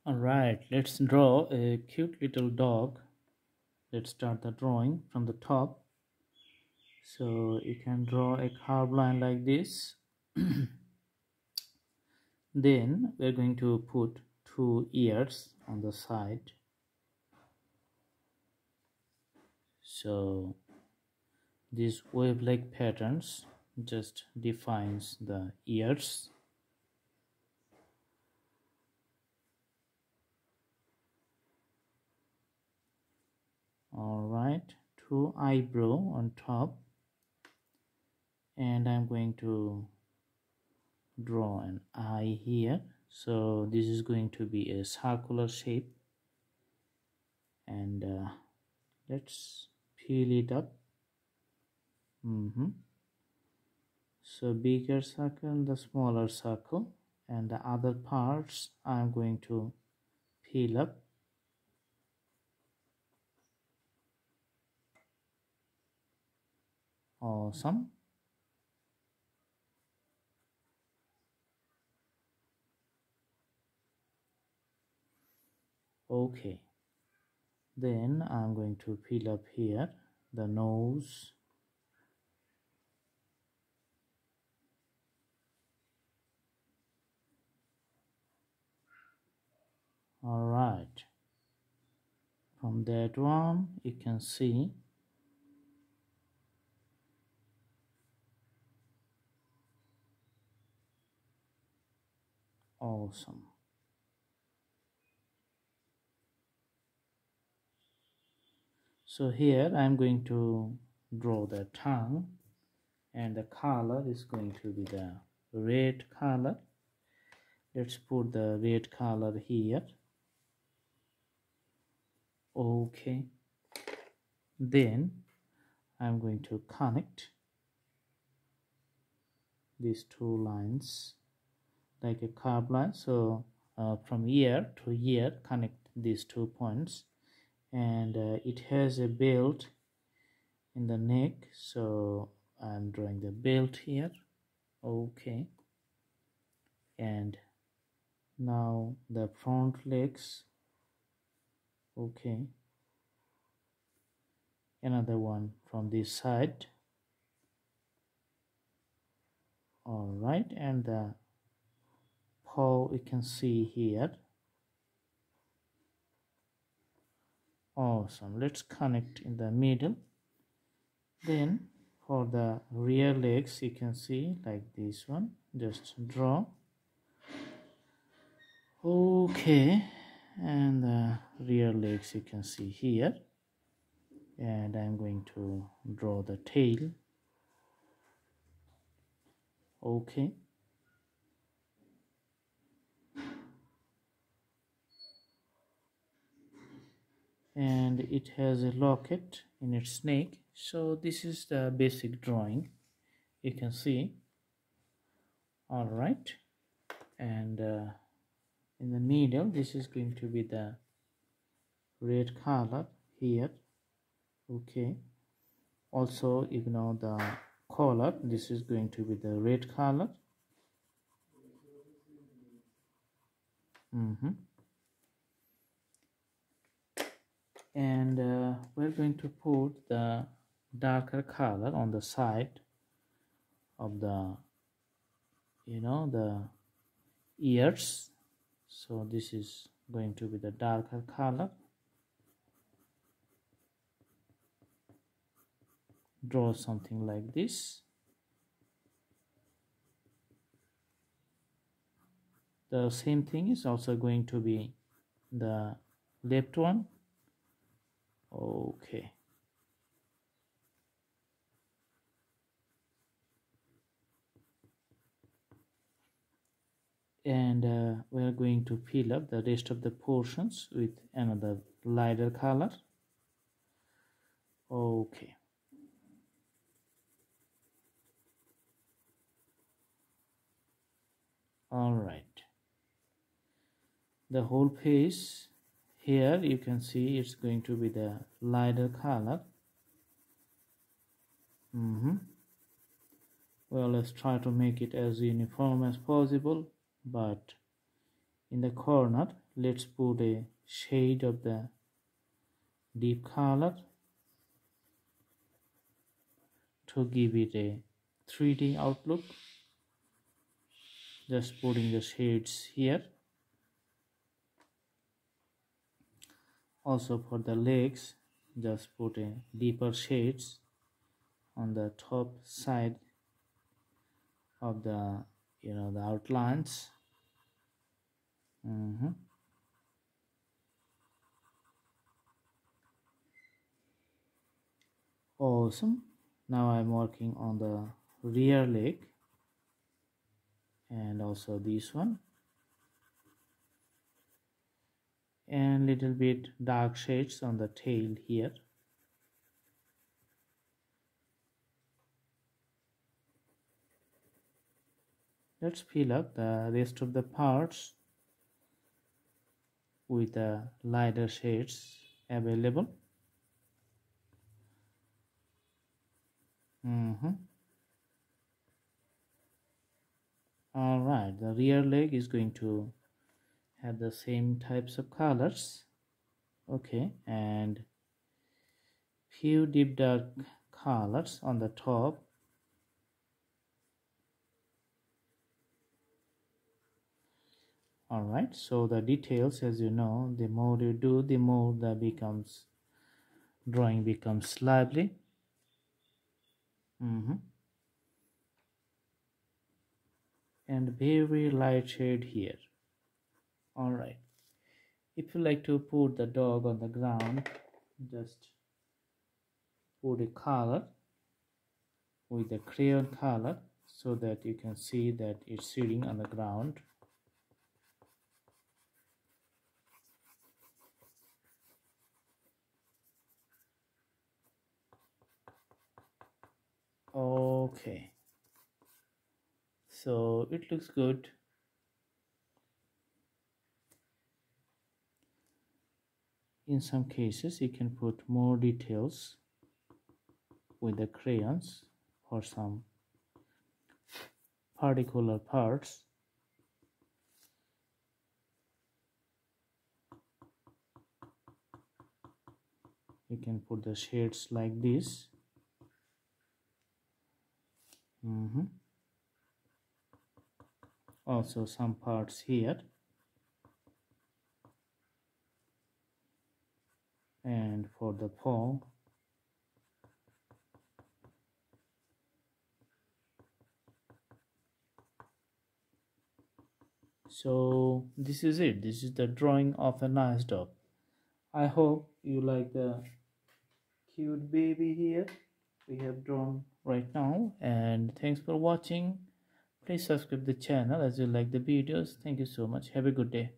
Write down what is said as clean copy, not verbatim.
Alright, let's draw a cute little dog. Let's start the drawing from the top. So you can draw a curved line like this. Then we're going to put two ears on the side. So these wave-like patterns just defines the ears. Alright, two eyebrow on top, and I'm going to draw an eye here. So this is going to be a circular shape, and let's peel it up. So bigger circle and the smaller circle, and the other parts I'm going to peel up. Awesome. Okay, then I'm going to peel up here the nose. All right, from that one you can see awesome. So here I'm going to draw the tongue, and the color is going to be the red color. Let's put the red color here. Okay, then I'm going to connect these two lines like a curved line. So from ear to ear, connect these 2 points, and it has a belt in the neck, so I'm drawing the belt here. Okay, and now the front legs. Okay, another one from this side. All right, and the paw you can see here. Awesome. Let's connect in the middle. Then for the rear legs you can see like this one, just draw. Okay, and the rear legs you can see here, and I'm going to draw the tail. Okay, and it has a locket in its neck. So this is the basic drawing you can see. All right, and in the middle this is going to be the red color here. Okay, also ignore the color, this is going to be the red color. And we're going to put the darker color on the side of the the ears. So this is going to be the darker color. Draw something like this. The same thing is also going to be the left one. Okay, and we are going to fill up the rest of the portions with another lighter color. Okay, all right, the whole face here you can see it's going to be the lighter color. Well, let's try to make it as uniform as possible, but In the corner, let's put a shade of the deep color to give it a 3D outlook. Just putting the shades here. Also for the legs, just put a deeper shades on the top side of the the outlines. Awesome. Now I'm working on the rear leg and also this one, and little bit dark shades on the tail here. Let's fill up the rest of the parts with the lighter shades available. Alright, the rear leg is going to have the same types of colors. Okay, and few deep dark colors on the top. Alright, so the details, as you know, the more you do, the more the drawing becomes lively. And very light shade here. Alright, if you like to put the dog on the ground, just put a color with the crayon color so that you can see that it's sitting on the ground. Okay, so it looks good. In some cases you can put more details with the crayons for some particular parts. You can put the shades like this. Also some parts here, and for the paw, so this is it. This is the drawing of a nice dog. I hope you like the cute baby here we have drawn right now, and thanks for watching. Please subscribe the channel as you like the videos. Thank you so much. Have a good day.